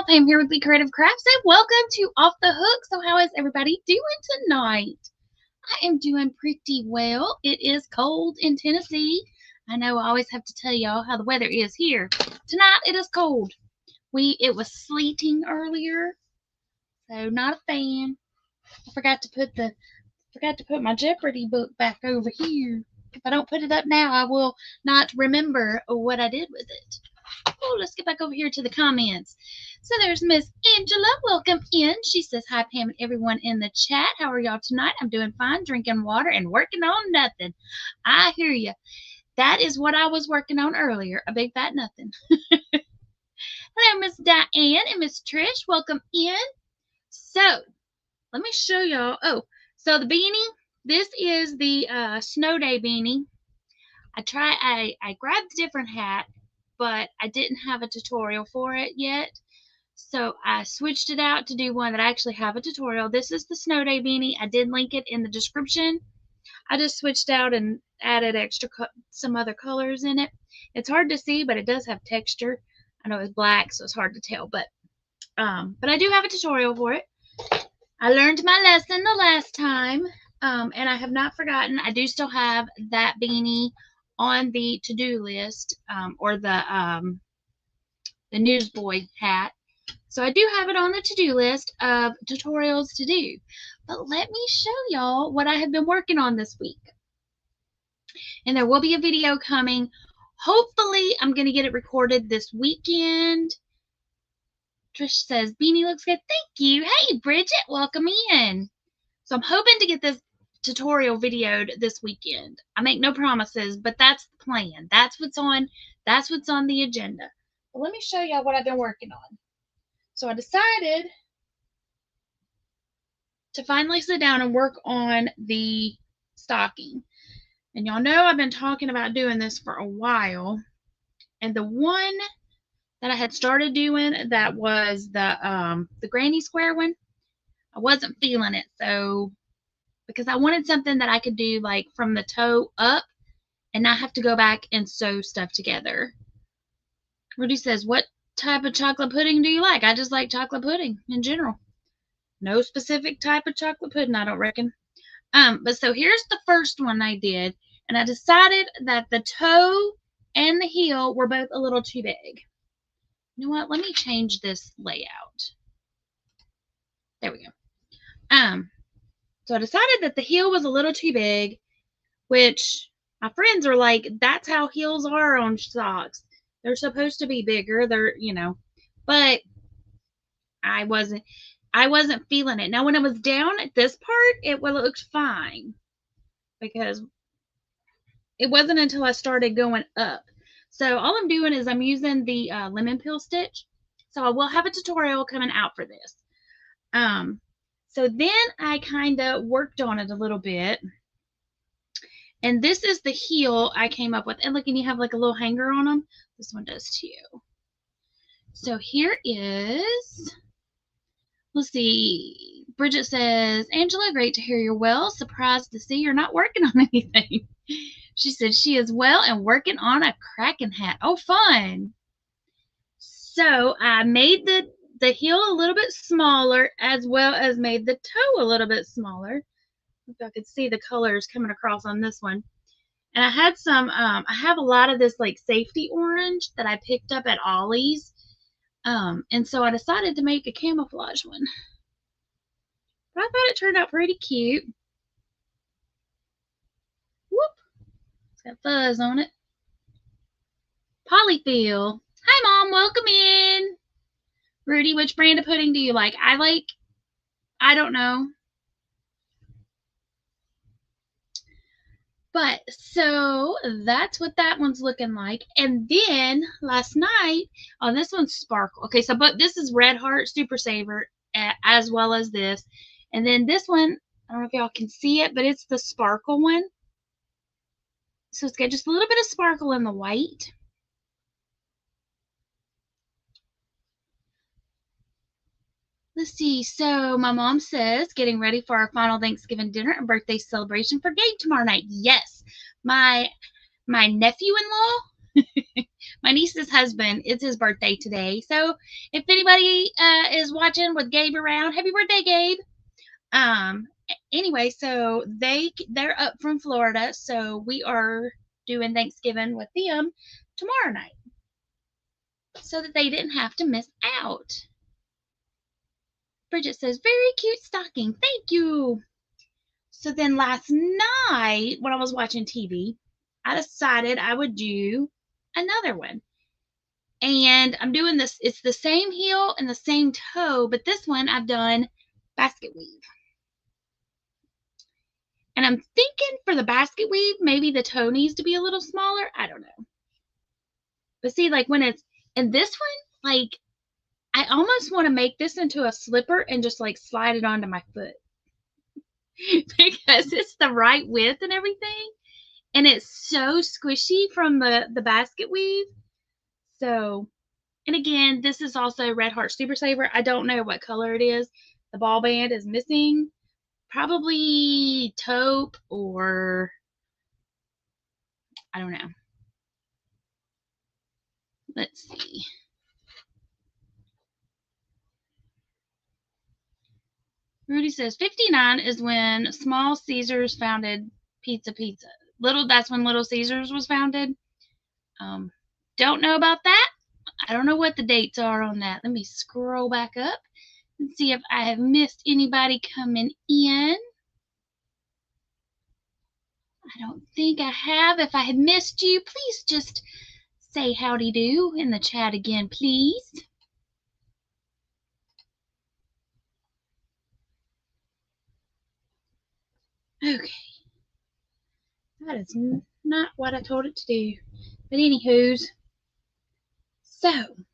Pam here with BeeCreative Crafts, and welcome to Off the Hook. So how is everybody doing tonight? I am doing pretty well. It is cold in Tennessee. I know I always have to tell y'all how the weather is here. Tonight it is cold. It was sleeting earlier, so not a fan. I forgot to put my Jeopardy book back over here. If I don't put it up now, I will not remember what I did with it. Oh, let's get back over here to the comments. So there's Miss Angela. Welcome in. She says, hi, Pam and everyone in the chat. How are y'all tonight? I'm doing fine, drinking water and working on nothing. I hear you. That is what I was working on earlier, a big fat nothing. Hello, Miss Diane and Miss Trish. Welcome in. So let me show y'all. Oh, so the beanie, this is the snow day beanie. I grabbed a different hat, but I didn't have a tutorial for it yet. So I switched it out to do one that I actually have a tutorial. This is the snow day beanie. I did link it in the description. I just switched out and added some other colors in it. It's hard to see, but it does have texture. I know it's black, so it's hard to tell, but I do have a tutorial for it. I learned my lesson the last time, and I have not forgotten. I do still have that beanie on the to-do list, or the newsboy hat. So I do have it on the to-do list of tutorials to do. But let me show y'all what I have been working on this week. And there will be a video coming. Hopefully, I'm going to get it recorded this weekend. Trish says, beanie looks good. Thank you. Hey, Bridget, welcome in. So I'm hoping to get this tutorial videoed this weekend. I make no promises, but that's the plan. That's what's on the agenda. Well, let me show y'all what I've been working on. So I decided to finally sit down and work on the stocking. And y'all know I've been talking about doing this for a while. And the one that I had started doing, that was the granny square one, I wasn't feeling it. So, because I wanted something that I could do like from the toe up and not have to go back and sew stuff together. Rudy says, what type of chocolate pudding do you like? I just like chocolate pudding in general. No specific type of chocolate pudding, I don't reckon. But so here's the first one I did, and I decided that the toe and the heel were both a little too big. You know what? Let me change this layout. There we go. So I decided that the heel was a little too big, which my friends are like, that's how heels are on socks. They're supposed to be bigger. But I wasn't feeling it. Now, when I was down at this part, it looked fine, because it wasn't until I started going up. So all I'm doing is I'm using the lemon peel stitch. So I will have a tutorial coming out for this. So then I kind of worked on it a little bit. And this is the heel I came up with. And look, and you have like a little hanger on them. This one does too. So here is, let's see. Bridget says, Angela, great to hear you're well. Surprised to see you're not working on anything. She said she is well and working on a Kraken hat. Oh, fun. So I made the heel a little bit smaller, as well as made the toe a little bit smaller. If I could see the colors coming across on this one. And I had some, I have a lot of this like safety orange that I picked up at Ollie's. And so I decided to make a camouflage one. But I thought it turned out pretty cute. Whoop. It's got fuzz on it. Polyfill. Hi, Mom. Welcome in. Rudy, which brand of pudding do you like? I don't know. But so that's what that one's looking like. And then last night, oh, this one's sparkle. Okay, so but this is Red Heart Super Saver, as well as this. And then this one, I don't know if y'all can see it, but it's the sparkle one. So it's got just a little bit of sparkle in the white. Let's see. So my mom says, getting ready for our final Thanksgiving dinner and birthday celebration for Gabe tomorrow night. Yes, my nephew-in-law My niece's husband, it's his birthday today. So if anybody is watching with Gabe around, happy birthday, Gabe. Anyway, so they're up from Florida, so we are doing Thanksgiving with them tomorrow night, so that they didn't have to miss out. Bridget says, very cute stocking. Thank you. So then last night, when I was watching TV, I decided I would do another one. And I'm doing this, it's the same heel and the same toe, but this one I've done basket weave. And I'm thinking for the basket weave, maybe the toe needs to be a little smaller. I don't know. But see, like when it's in this one, like I almost want to make this into a slipper and just like slide it onto my foot. Because it's the right width and everything. And it's so squishy from the basket weave. So, and again, this is also Red Heart Super Saver. I don't know what color it is. The ball band is missing. Probably taupe or I don't know. Let's see. Rudy says 59 is when Small Caesars founded Pizza. That's when Little Caesars was founded. Don't know about that. I don't know what the dates are on that. Let me scroll back up and see if I have missed anybody coming in. I don't think I have. If I had missed you, please just say howdy do in the chat again, please. Okay. That is not what I told it to do. But anywho's. So,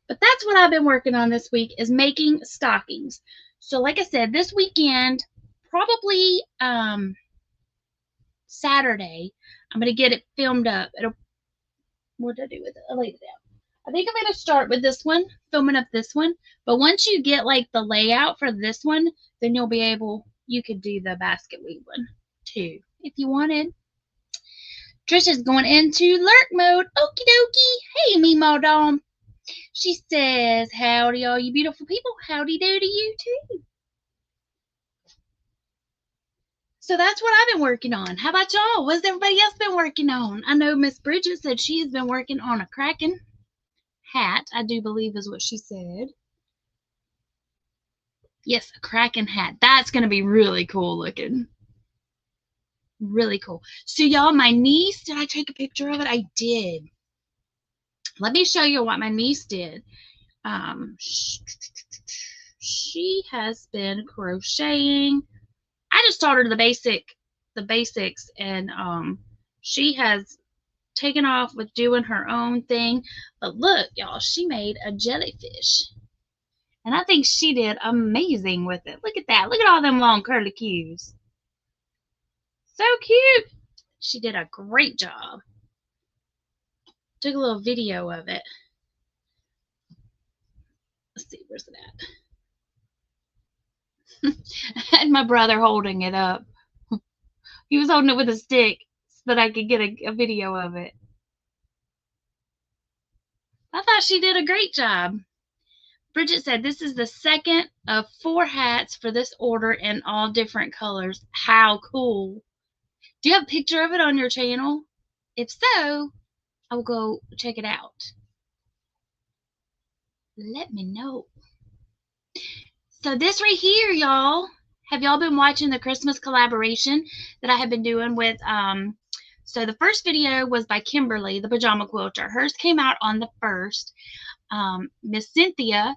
but that's what I've been working on this week is making stockings. So like I said, this weekend, probably Saturday, I'm going to get it filmed up. What did I do with it? I laid it down. I think I'm going to start with this one, filming up this one. But once you get like the layout for this one, then you could do the basket weave one too, if you wanted. Trisha's going into lurk mode. Okie dokie. Hey, me madam. She says, howdy all you beautiful people. Howdy do to you too. So that's what I've been working on. How about y'all? What's everybody else been working on? I know Miss Bridget said she's been working on a Kraken hat, I do believe is what she said. Yes, a Kraken hat. That's going to be really cool looking. Really cool. So y'all, my niece, did I take a picture of it? I did. Let me show you what my niece did. She has been crocheting. I just taught her the basics, and she has taken off with doing her own thing. But look, y'all, she made a jellyfish. And I think she did amazing with it. Look at that. Look at all them long curly cues. So cute. She did a great job. Took a little video of it. Let's see, where's it at? I had my brother holding it up. He was holding it with a stick so that I could get a video of it. I thought she did a great job. Bridget said, this is the second of 4 hats for this order in all different colors. How cool. Do you have a picture of it on your channel? If so, I will go check it out. Let me know. So this right here, y'all, have y'all been watching the Christmas collaboration that I have been doing with, so the first video was by Kimberly, the pajama quilter. Hers came out on the 1st. Miss Cynthia,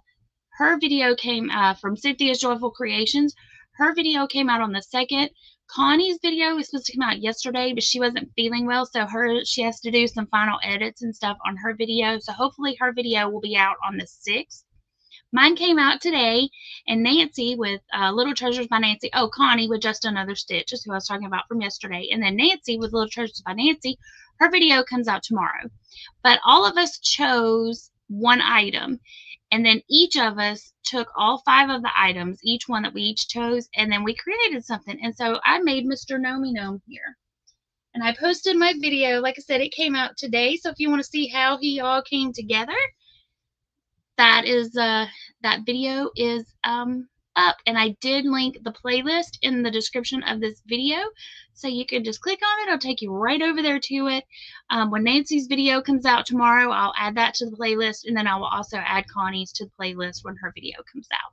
her video came from Cynthia's Joyful Creations. Her video came out on the 2nd. Connie's video was supposed to come out yesterday, but she wasn't feeling well, so she has to do some final edits and stuff on her video. So hopefully her video will be out on the 6th. Mine came out today, and Nancy with Little Treasures by Nancy. Oh, Connie with Just Another Stitch is who I was talking about from yesterday. And then Nancy with Little Treasures by Nancy, her video comes out tomorrow. But all of us chose one item, and then each of us took all 5 of the items, each one that we each chose, and then we created something. And so I made Mr. Nomi Gnome here. And I posted my video. Like I said, it came out today. So if you want to see how he all came together, that is that video is up. And I did link the playlist in the description of this video, so you can just click on it. It'll take you right over there to it. When Nancy's video comes out tomorrow, I'll add that to the playlist, and then I will also add Connie's to the playlist when her video comes out.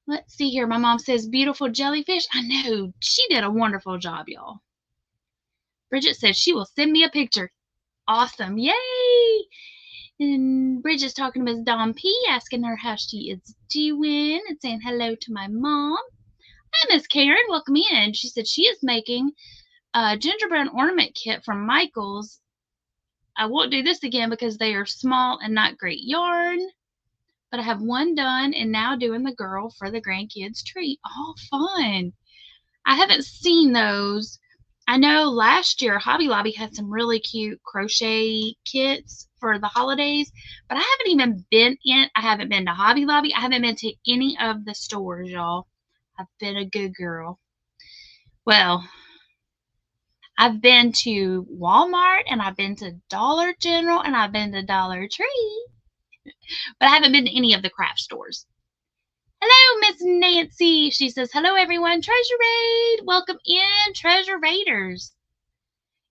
Let's see here. My mom says beautiful jellyfish. I know, she did a wonderful job, y'all. Bridget says she will send me a picture. Awesome. Yay! And Bridget's talking to Miss Dawn P, asking her how she is doing and saying hello to my mom. Hi, Miss Karen. Welcome in. She said she is making a gingerbread ornament kit from Michaels. I won't do this again because they are small and not great yarn. But I have one done and now doing the girl for the grandkids treat. Oh, fun. I haven't seen those. I know last year Hobby Lobby had some really cute crochet kits for the holidays, but I haven't even been in. I haven't been to Hobby Lobby. I haven't been to any of the stores, y'all. I've been a good girl. Well, I've been to Walmart and I've been to Dollar General and I've been to Dollar Tree, but I haven't been to any of the craft stores. Hello, Miss Nancy. She says, hello, everyone. Treasure Raid. Welcome in, Treasure Raiders.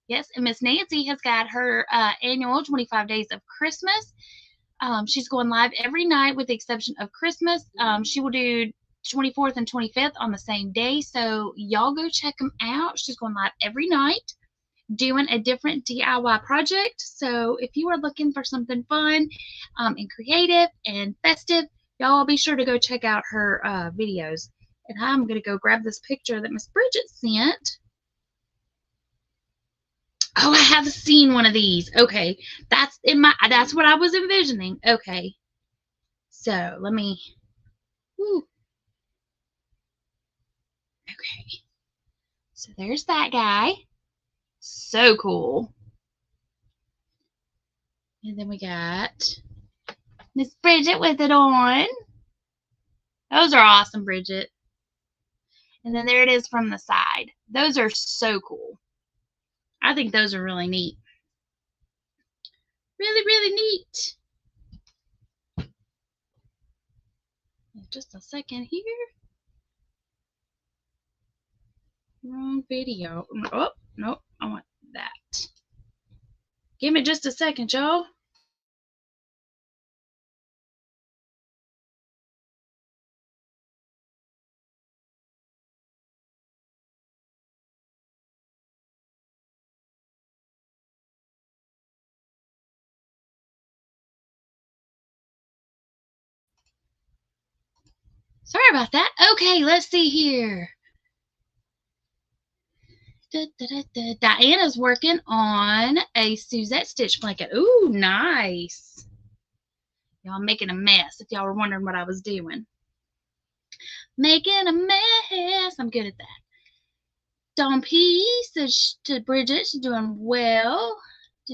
Yes, and Miss Nancy has got her annual 25 Days of Christmas. She's going live every night with the exception of Christmas. She will do 24th and 25th on the same day. So y'all go check them out. She's going live every night doing a different DIY project. So if you are looking for something fun and creative and festive, y'all be sure to go check out her videos. And I'm going to go grab this picture that Miss Bridget sent. Oh, I have seen one of these. Okay, that's what I was envisioning. Okay, so let me. Woo. Okay, so there's that guy. So cool. And then we got Miss Bridget with it on. Those are awesome, Bridget. And then there it is from the side. Those are so cool. I think those are really neat. Really, really neat. Just a second here. Wrong video. Oh, nope. I want that. Give me just a second, y'all. Sorry about that. Okay, let's see here. Diana's working on a Suzette stitch blanket. Ooh, nice. Y'all making a mess if y'all were wondering what I was doing. Making a mess. I'm good at that. Dawn P says to Bridget, she's doing well.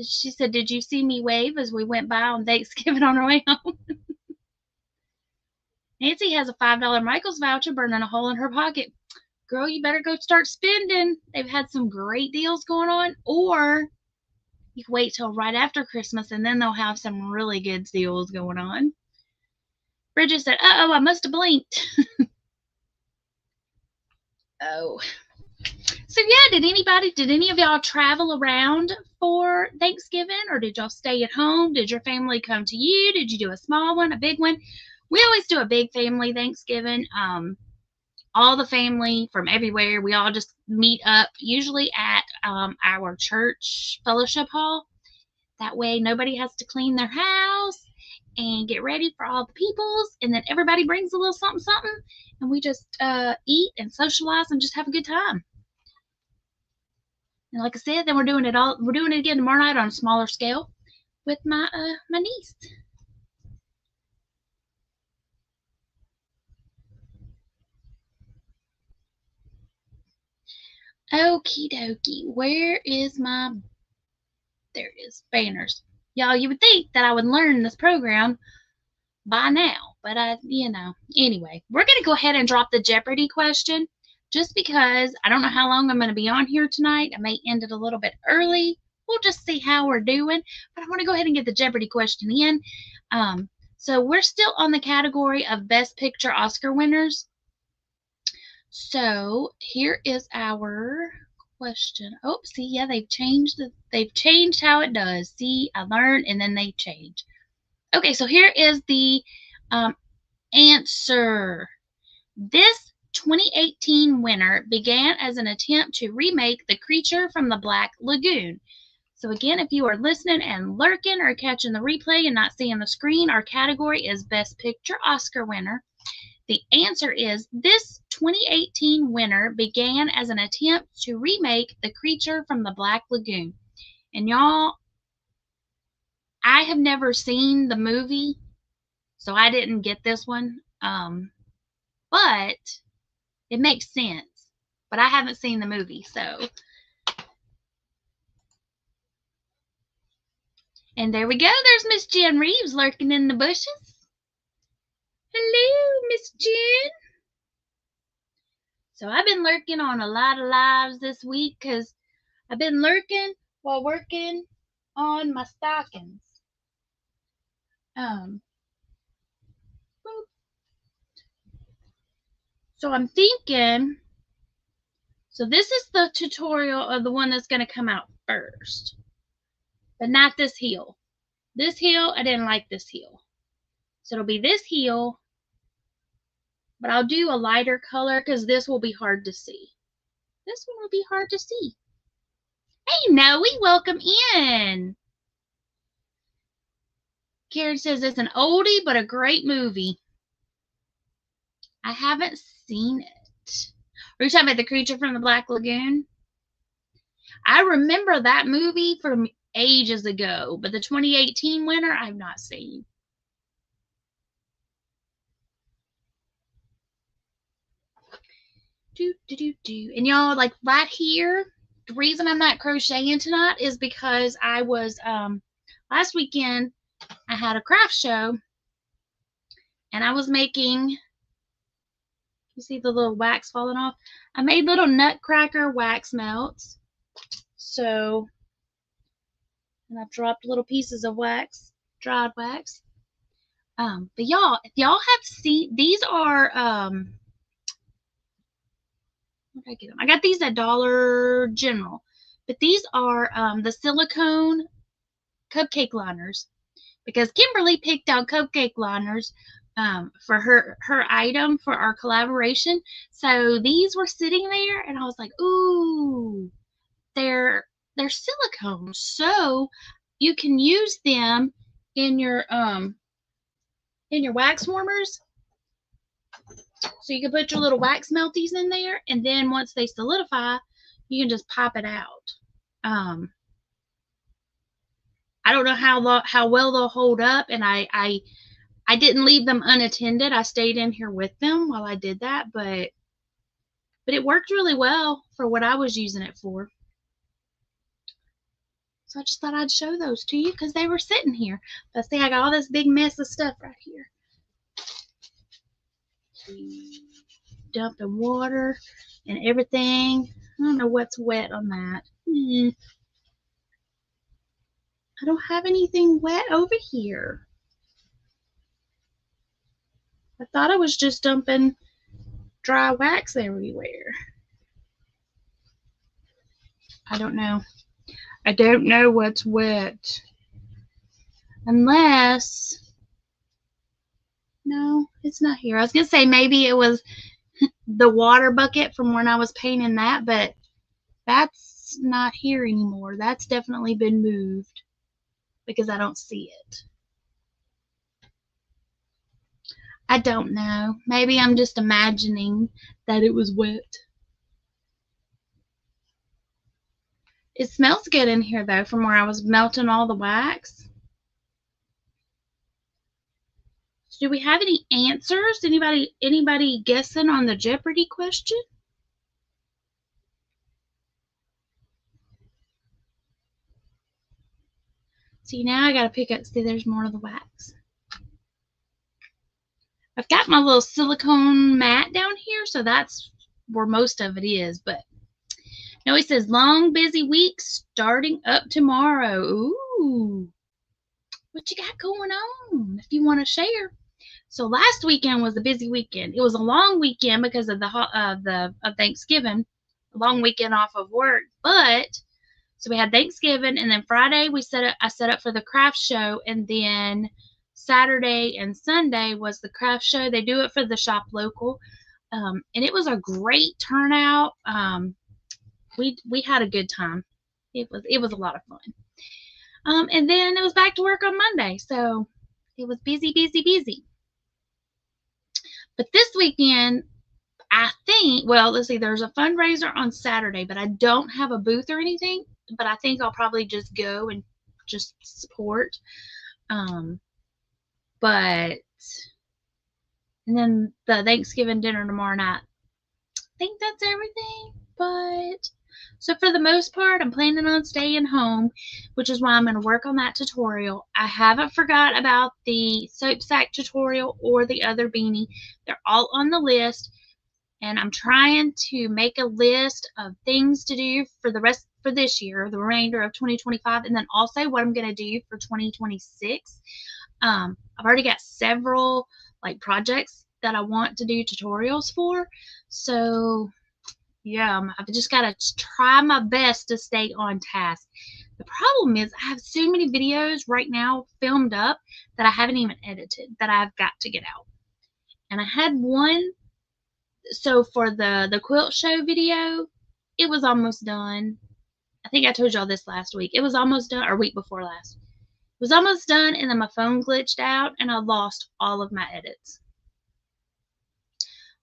She said, did you see me wave as we went by on Thanksgiving on our way home? Nancy has a $5 Michaels voucher burning a hole in her pocket. Girl, you better go start spending. They've had some great deals going on. Or you can wait till right after Christmas and then they'll have some really good deals going on. Bridget said, uh-oh, I must have blinked. Oh. So yeah, did any of y'all travel around for Thanksgiving, or did y'all stay at home? Did your family come to you? Did you do a small one, a big one? We always do a big family Thanksgiving. All the family from everywhere, we all just meet up, usually at our church fellowship hall. That way nobody has to clean their house and get ready for all the peoples, and then everybody brings a little something, and we just eat and socialize and just have a good time. And like I said, then we're doing it again tomorrow night on a smaller scale with my my niece. Okie dokie. Where is my... There it is. Banners. Y'all, you would think that I would learn this program by now, but anyway, we're going to go ahead and drop the Jeopardy question just because I don't know how long I'm going to be on here tonight. I may end it a little bit early. We'll just see how we're doing. But I want to go ahead and get the Jeopardy question in. So we're still on the category of Best Picture Oscar winners. So here is our question. Oh, see, yeah, they've changed how it does. See, I learned and then they change. Okay, so here is the answer. This 2018 winner began as an attempt to remake The Creature from the Black Lagoon. So again, if you are listening and lurking or catching the replay and not seeing the screen, our category is Best Picture Oscar winner. The answer is this 2018 winner began as an attempt to remake The Creature from the Black Lagoon. And y'all, I have never seen the movie, so I didn't get this one. But it makes sense. But I haven't seen the movie, so. And there we go. There's Miss Jen Reeves lurking in the bushes. Hello, Miss Jen. So I've been lurking on a lot of lives this week because I've been lurking while working on my stockings. So I'm thinking, so this is the tutorial of the one that's going to come out first. But not this heel. This heel, I didn't like this heel. So it'll be this heel, but I'll do a lighter color because this will be hard to see. This one will be hard to see. Hey, Noe, welcome in. Karen says it's an oldie, but a great movie. I haven't seen it. Are you talking about The Creature from the Black Lagoon? I remember that movie from ages ago, but the 2018 winner I've not seen. And y'all, like right here, the reason I'm not crocheting tonight is because I was last weekend I had a craft show and I was making, you see the little wax falling off? I made little nutcracker wax melts. So, and I've dropped little pieces of wax, dried wax. But y'all, if y'all have seen, these are where did I get them? I got these at Dollar General, but these are the silicone cupcake liners because Kimberly picked out cupcake liners for her item for our collaboration. So these were sitting there, and I was like, ooh, they're silicone, so you can use them in your wax warmers. So you can put your little wax melties in there, and then once they solidify, you can just pop it out. I don't know how well they'll hold up, and I didn't leave them unattended. I stayed in here with them while I did that, but it worked really well for what I was using it for. So I just thought I'd show those to you because they were sitting here. But see, I got all this big mess of stuff right here. Dumping water and everything. I don't know what's wet on that. I don't have anything wet over here. I thought I was just dumping dry wax everywhere. I don't know. I don't know what's wet. Unless, no, it's not here. I was going to say maybe it was the water bucket from when I was painting that, but that's not here anymore. That's definitely been moved because I don't see it. I don't know. Maybe I'm just imagining that it was wet. It smells good in here though from where I was melting all the wax. So do we have any answers? Anybody guessing on the Jeopardy question? See, now I gotta pick up, see there's more of the wax. I've got my little silicone mat down here, so that's where most of it is. But no, he says long busy week starting up tomorrow. Ooh, what you got going on? If you want to share. So last weekend was a busy weekend. It was a long weekend because of of Thanksgiving, a long weekend off of work. But so we had Thanksgiving, and then Friday I set up for the craft show, and then Saturday and Sunday was the craft show. They do it for the shop local, and it was a great turnout. We had a good time. It was a lot of fun. And then it was back to work on Monday, so it was busy, busy, busy. But this weekend, I think, well, let's see, there's a fundraiser on Saturday, but I don't have a booth or anything. But I think I'll probably just go and just support. But and then the Thanksgiving dinner tomorrow night. I think that's everything. But so for the most part, I'm planning on staying home, which is why I'm going to work on that tutorial. I haven't forgot about the soap sack tutorial or the other beanie. They're all on the list, and I'm trying to make a list of things to do for this year, the remainder of 2025, and then also what I'm going to do for 2026. I've already got several like projects that I want to do tutorials for, so yeah, I've just got to try my best to stay on task. The problem is I have so many videos right now filmed up that I haven't even edited that I've got to get out. And I had one, so for the quilt show video, it was almost done. I think I told y'all this last week. It was almost done, or week before last. It was almost done, and then my phone glitched out, and I lost all of my edits,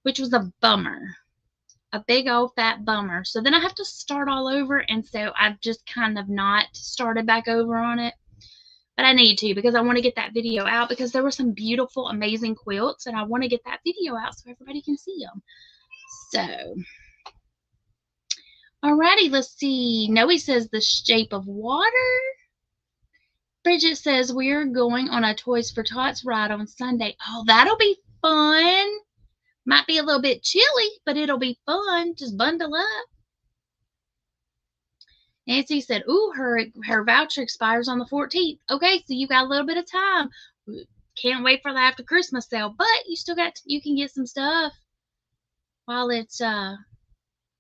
which was a bummer. A big old fat bummer. So then I have to start all over, and so I've just kind of not started back over on it. But I need to, because I want to get that video out, because there were some beautiful, amazing quilts, and I want to get that video out so everybody can see them. So, alrighty, let's see. Noe says The Shape of Water. Bridget says we're going on a Toys for Tots ride on Sunday. Oh, that'll be fun. Might be a little bit chilly, but it'll be fun. Just bundle up. Nancy said, ooh, her voucher expires on the 14th. Okay, so you got a little bit of time. Can't wait for the after Christmas sale, but you can get some stuff while it's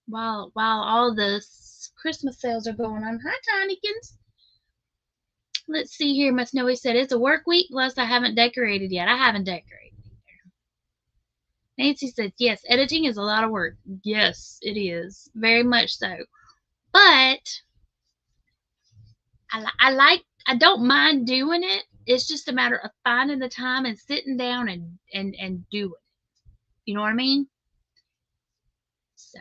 while all the Christmas sales are going on. Hi, Tinykins. Let's see here. Miss Noe said it's a work week, plus I haven't decorated yet. I haven't decorated. Nancy says, yes, editing is a lot of work. Yes, it is. Very much so. But I don't mind doing it. It's just a matter of finding the time and sitting down and doing it. You know what I mean? So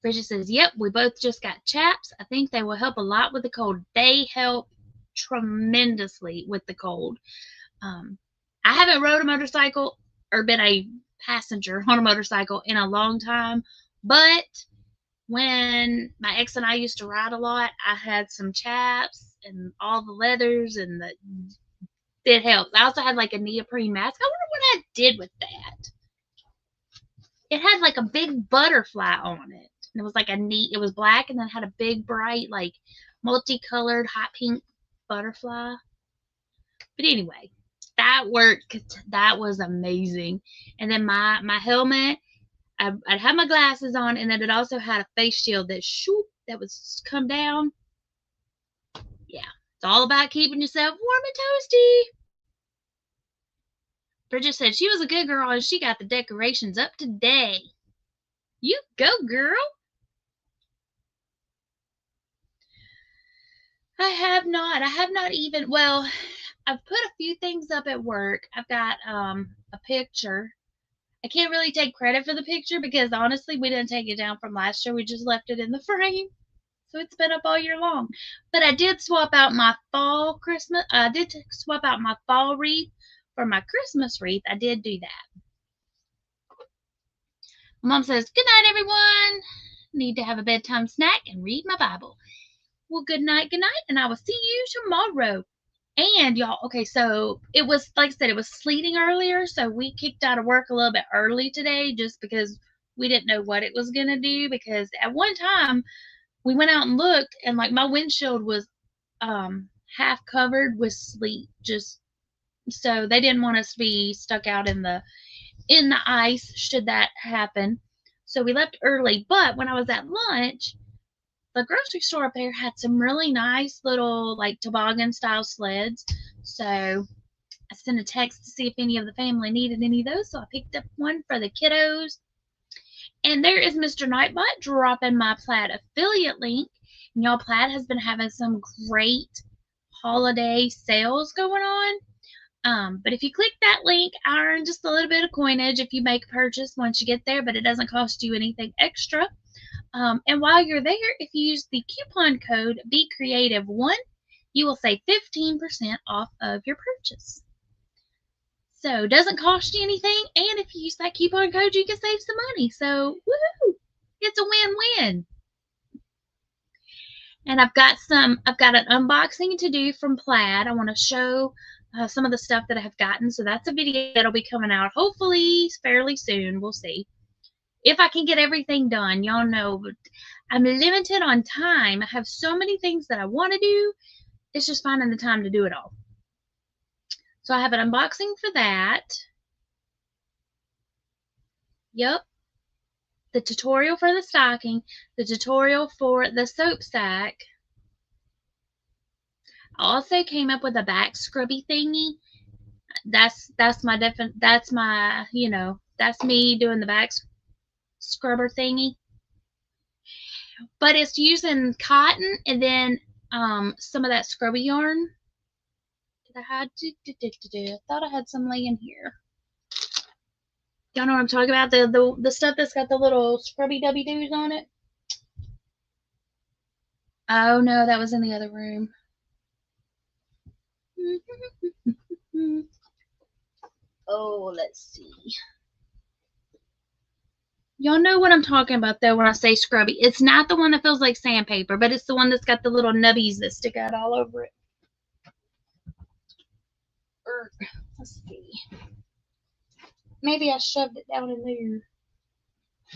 Bridget says, yep, we both just got chaps. I think they will help a lot with the cold. They help tremendously with the cold. I haven't rode a motorcycle or been a passenger on a motorcycle in a long time, but when my ex and I used to ride a lot, I had some chaps and all the leathers, and it helps. I also had like a neoprene mask. I wonder what I did with that. It had like a big butterfly on it. And it was like it was black, and then had a big bright like multicolored hot pink butterfly. But anyway, that worked. That was amazing. And then my helmet, I'd have my glasses on, and then it also had a face shield that would come down. Yeah, it's all about keeping yourself warm and toasty. Bridget said she was a good girl, and she got the decorations up today. You go, girl. I have not even, well, I've put a few things up at work. I've got a picture. I can't really take credit for the picture because honestly, we didn't take it down from last year. We just left it in the frame. So it's been up all year long. But I did swap out my fall wreath for my Christmas wreath. I did do that. Mom says, good night, everyone. Need to have a bedtime snack and read my Bible. Well, good night, and I will see you tomorrow. And y'all, okay, so it was, like I said, it was sleeting earlier, so we kicked out of work a little bit early today just because we didn't know what it was going to do. Because at one time we went out and looked, and like my windshield was half covered with sleet, just so they didn't want us to be stuck out in the ice should that happen. So we left early. But when I was at lunch, the grocery store up there had some really nice little like toboggan style sleds. So I sent a text to see if any of the family needed any of those. So I picked up one for the kiddos. And there is Mr. Nightbot dropping my Plaid affiliate link. And y'all, Plaid has been having some great holiday sales going on. But if you click that link, I earn just a little bit of coinage if you make a purchase once you get there, but it doesn't cost you anything extra. And while you're there, if you use the coupon code BeeCreative1, you will save 15% off of your purchase. So it doesn't cost you anything, and if you use that coupon code, you can save some money. So woohoo! It's a win-win. And I've got an unboxing to do from Plaid. I want to show some of the stuff that I have gotten. So that's a video that'll be coming out hopefully fairly soon. We'll see if I can get everything done. Y'all know I'm limited on time. I have so many things that I want to do. It's just finding the time to do it all. So I have an unboxing for that. Yep. The tutorial for the stocking, the tutorial for the soap stack. I also came up with a back scrubby thingy. That's my, you know, that's me doing the back scrubber thingy. But it's using cotton and then some of that scrubby yarn. Did I have I thought I had some laying here. Y'all know what I'm talking about? The stuff that's got the little scrubby dubby doos on it. Oh no, that was in the other room. Oh, let's see. Y'all know what I'm talking about though when I say scrubby. It's not the one that feels like sandpaper, but it's the one that's got the little nubbies that stick out all over it. Let's see. Maybe I shoved it down in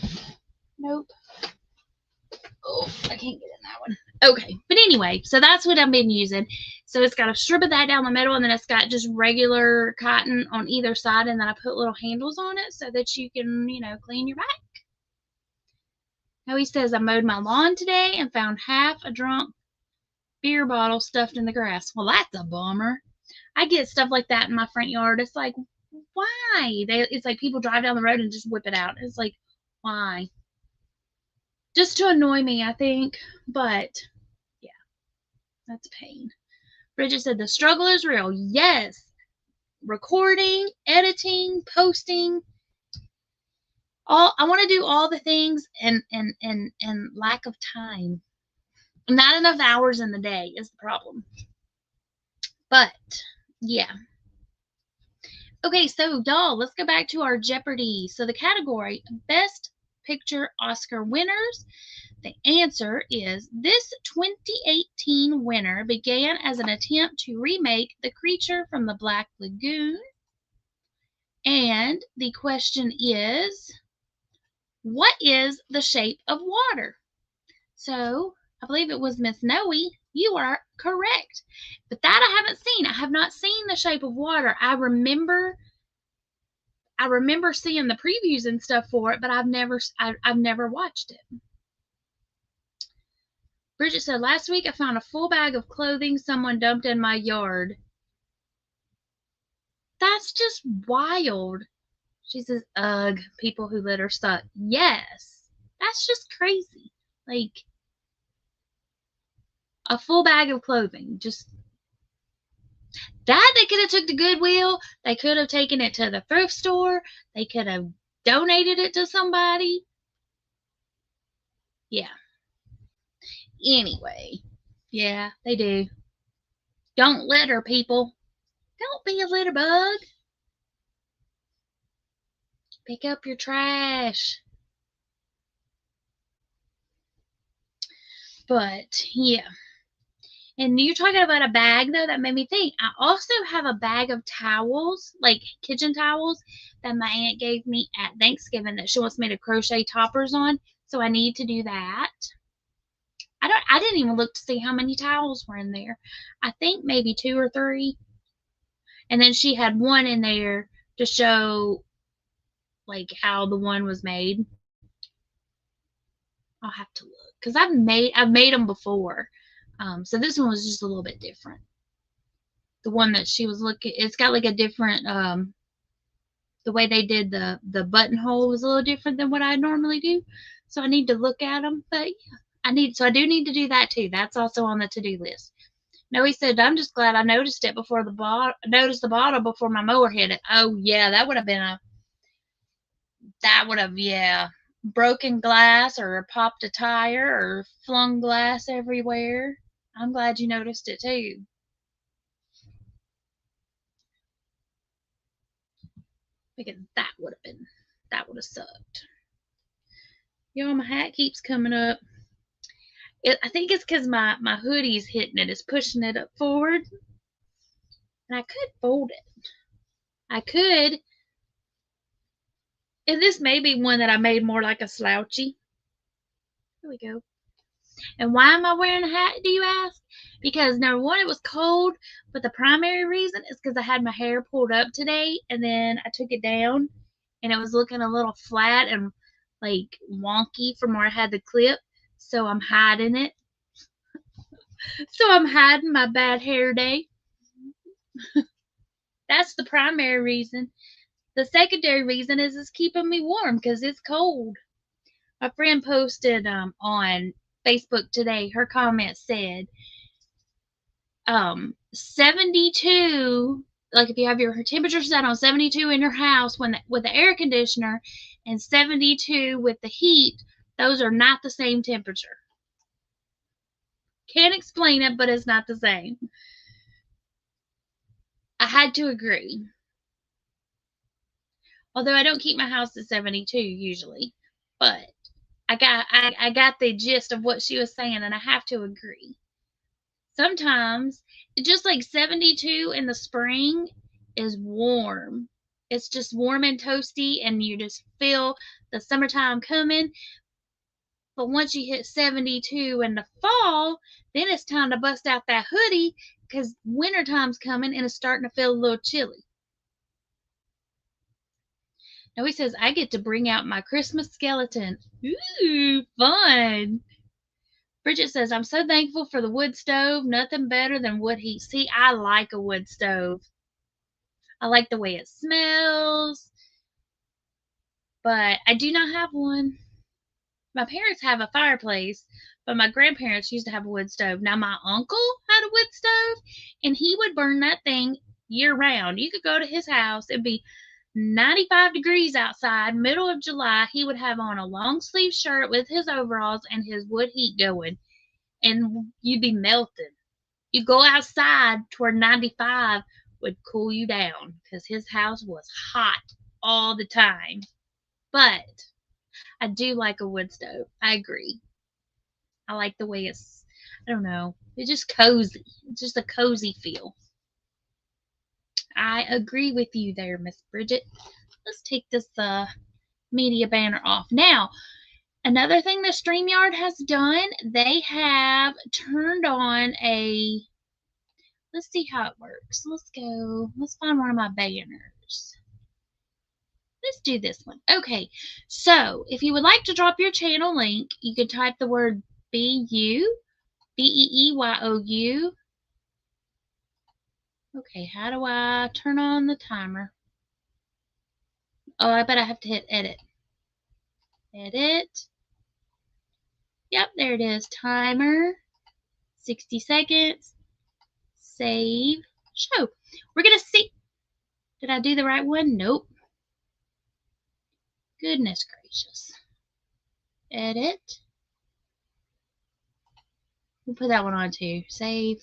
there. Nope. Oh, I can't get in that one. Okay, but anyway, so that's what I've been using. So it's got a strip of that down the middle, and then it's got just regular cotton on either side, and then I put little handles on it so that you can, you know, clean your back. Now he says I mowed my lawn today and found half a drunk beer bottle stuffed in the grass. Well, that's a bummer. I get stuff like that in my front yard. It's like, why? It's like people drive down the road and just whip it out. It's like, why? Just to annoy me, I think. But, yeah, that's a pain. Bridget said, the struggle is real. Yes. Recording, editing, posting. I want to do all the things and lack of time. Not enough hours in the day is the problem. But, yeah. Okay, so y'all, let's go back to our Jeopardy. So the category, Best Picture Oscar winners. The answer is this 2018 winner began as an attempt to remake The Creature from the Black Lagoon. And the question is, what is the shape of water? So I believe it was Miss Noe. You are correct. But that I haven't seen. I have not seen The Shape of Water. I remember seeing the previews and stuff for it, but I've never watched it. Bridget said, last week I found a full bag of clothing someone dumped in my yard. That's just wild. She says, ugh, people who litter suck. Yes. That's just crazy. Like, a full bag of clothing. Just that they could have took to Goodwill. They could have taken it to the thrift store. They could have donated it to somebody. Yeah. Anyway. Yeah, they do. Don't litter, people. Don't be a litter bug. Pick up your trash. But, yeah. And you're talking about a bag, though, that made me think. I also have a bag of towels, like kitchen towels, that my aunt gave me at Thanksgiving that she wants me to crochet toppers on. So I need to do that. I didn't even look to see how many towels were in there. I think maybe 2 or 3. And then she had one in there to show like how the one was made. I'll have to look because I've made them before. So this one was just a little bit different. The one that she was looking, it's got like a different the way they did the buttonhole was a little different than what I normally do. So I need to look at them. But yeah, I do need to do that too. That's also on the to-do list. No, he said, I'm just glad I noticed it before noticed the bottle before my mower hit it. Oh yeah, that would have, yeah, broken glass or popped a tire or flung glass everywhere. I'm glad you noticed it too. Because that would have sucked. Y'all, my hat keeps coming up. I think it's because my hoodie's hitting it. It's pushing it up forward. And I could fold it. I could. And this may be one that I made more like a slouchy. Here we go. And why am I wearing a hat, do you ask? Because number one, it was cold, but the primary reason is because I had my hair pulled up today, and then I took it down, and it was looking a little flat and like wonky from where I had the clip, so I'm hiding it. So I'm hiding my bad hair day. That's the primary reason. The secondary reason is it's keeping me warm because it's cold. My friend posted on Facebook today, her comment said, 72, like if you have your temperature set on 72 in your house with the air conditioner and 72 with the heat, those are not the same temperature. Can't explain it, but it's not the same. I had to agree. Although I don't keep my house at 72 usually, but I got the gist of what she was saying, and I have to agree. Sometimes, just like 72 in the spring is warm. It's just warm and toasty, and you just feel the summertime coming. But once you hit 72 in the fall, then it's time to bust out that hoodie because wintertime's coming and it's starting to feel a little chilly. Now he says, I get to bring out my Christmas skeleton. Ooh, fun. Bridget says, I'm so thankful for the wood stove. Nothing better than wood heat. See, I like a wood stove. I like the way it smells. But I do not have one. My parents have a fireplace, but my grandparents used to have a wood stove. Now, my uncle had a wood stove, and he would burn that thing year round. You could go to his house. It'd be 95 degrees outside, middle of July. He would have on a long sleeve shirt with his overalls and his wood heat going, and you'd be melting. You go outside toward 95 would cool you down because his house was hot all the time. But I do like a wood stove. I agree. I like the way I don't know, it's just cozy. It's just a cozy feel. I agree with you there, Miss Bridget. Let's take this media banner off. Now, another thing the StreamYard has done, they have turned on let's see how it works. Let's find one of my banners. Let's do this one. Okay, so if you would like to drop your channel link, you can type the word BeeYou. BeeYou. Okay, how do I turn on the timer? Oh, I bet I have to hit edit. Edit. Yep, there it is. Timer. 60 seconds. Save. Show. We're going to see. Did I do the right one? Nope. Goodness gracious. Edit. We'll put that one on too. Save.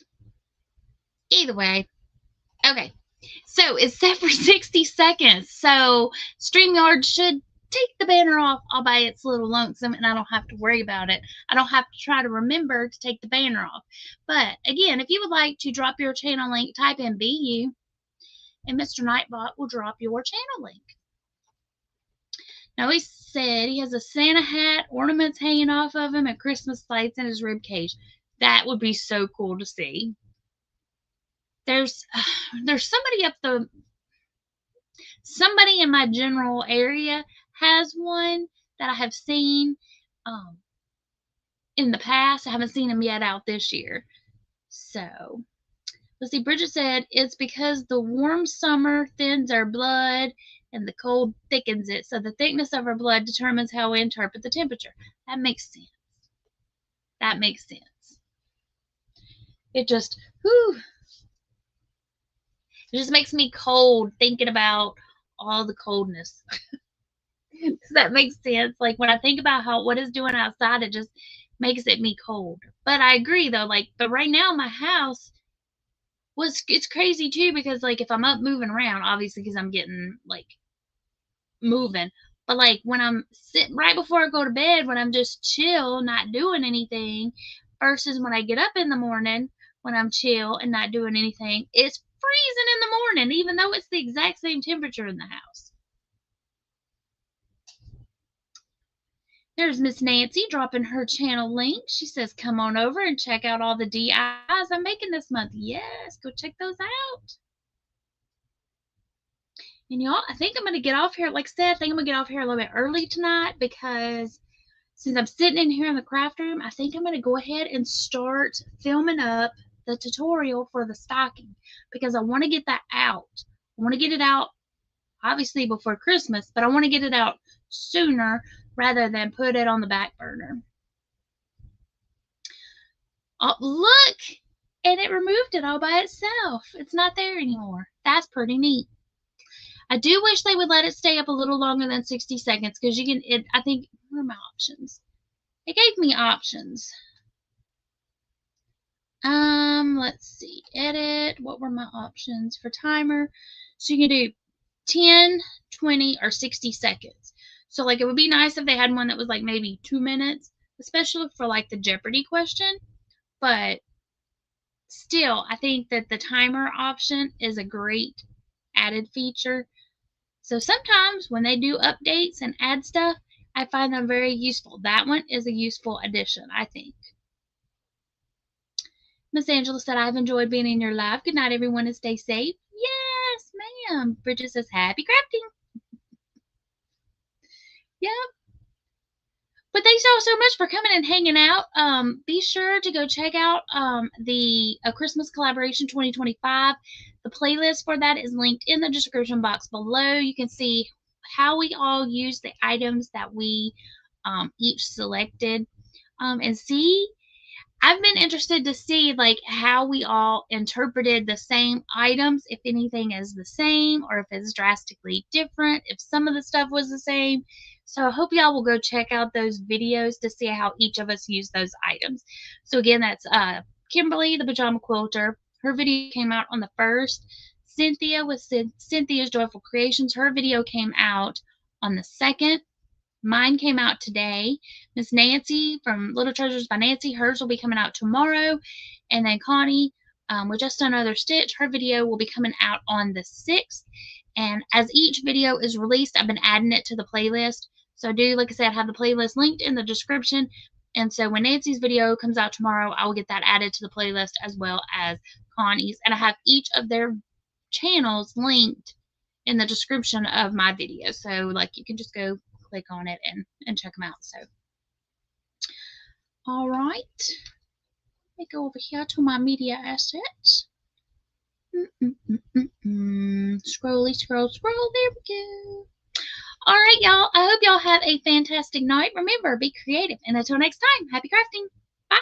Either way. Okay. So it's set for 60 seconds. So StreamYard should take the banner off all by its little lonesome, and I don't have to worry about it. I don't have to try to remember to take the banner off. But again, if you would like to drop your channel link, type in BU, and Mr. Nightbot will drop your channel link. Now, he said he has a Santa hat, ornaments hanging off of him, and Christmas lights in his rib cage. That would be so cool to see. There's somebody in my general area has one that I have seen in the past. I haven't seen him yet out this year. So, let's see. Bridget said it's because the warm summer thins our blood and the cold thickens it. So the thickness of our blood determines how we interpret the temperature. That makes sense. That makes sense. It just, whew. It just makes me cold thinking about all the coldness. Does that make sense? Like when I think about what it's doing outside, it just makes me cold. But I agree though, but right now my house it's crazy too, because like if I'm up moving around, obviously because I'm getting moving, but like when I'm sitting right before I go to bed, when I'm just chill, not doing anything, versus when I get up in the morning, when I'm chill and not doing anything, it's freezing in the morning, even though it's the exact same temperature in the house. There's Miss Nancy dropping her channel link. She says, come on over and check out all the DIYs I'm making this month. Yes, go check those out. And y'all, I think I'm going to get off here. Like I said, I think I'm going to get off here a little bit early tonight, because since I'm sitting in here in the craft room, I think I'm going to go ahead and start filming up the tutorial for the stocking, because I want to get that out. I want to get it out obviously before Christmas, but I want to get it out sooner rather than put it on the back burner. Oh, look! And it removed it all by itself. It's not there anymore. That's pretty neat. I do wish they would let it stay up a little longer than 60 seconds, because you can, I think, what are my options? It gave me options. Let's see, edit, what were my options for timer? So you can do 10, 20, or 60 seconds. So like it would be nice if they had one that was like maybe 2 minutes, especially for like the Jeopardy question. But still, I think that the timer option is a great added feature. So sometimes when they do updates and add stuff, I find them very useful. That one is a useful addition, I think. Miss Angela said, I've enjoyed being in your live. Good night, everyone, and stay safe. Yes, ma'am. Bridget says, happy crafting. Yep. But thanks all so much for coming and hanging out. Be sure to go check out the Christmas Collaboration 2025. The playlist for that is linked in the description box below. You can see how we all use the items that we each selected. And see, I've been interested to see like how we all interpreted the same items, if anything is the same or if it's drastically different, if some of the stuff was the same. So I hope y'all will go check out those videos to see how each of us use those items. So again, that's Kimberly, the pajama quilter. Her video came out on the 1st. Cynthia with Cynthia's Joyful Creations. Her video came out on the 2nd. Mine came out today. Miss Nancy from Little Treasures by Nancy, hers will be coming out tomorrow. And then Connie with Just Another Stitch, her video will be coming out on the 6th. And as each video is released, I've been adding it to the playlist. So like I said, have the playlist linked in the description. And so when Nancy's video comes out tomorrow, I will get that added to the playlist as well as Connie's. And I have each of their channels linked in the description of my video. So like you can just go click on it and check them out. So all right, let me go over here to my media assets. Scrolly scroll, there we go. All right, y'all, I hope y'all have a fantastic night. Remember, be creative, and until next time, happy crafting. Bye.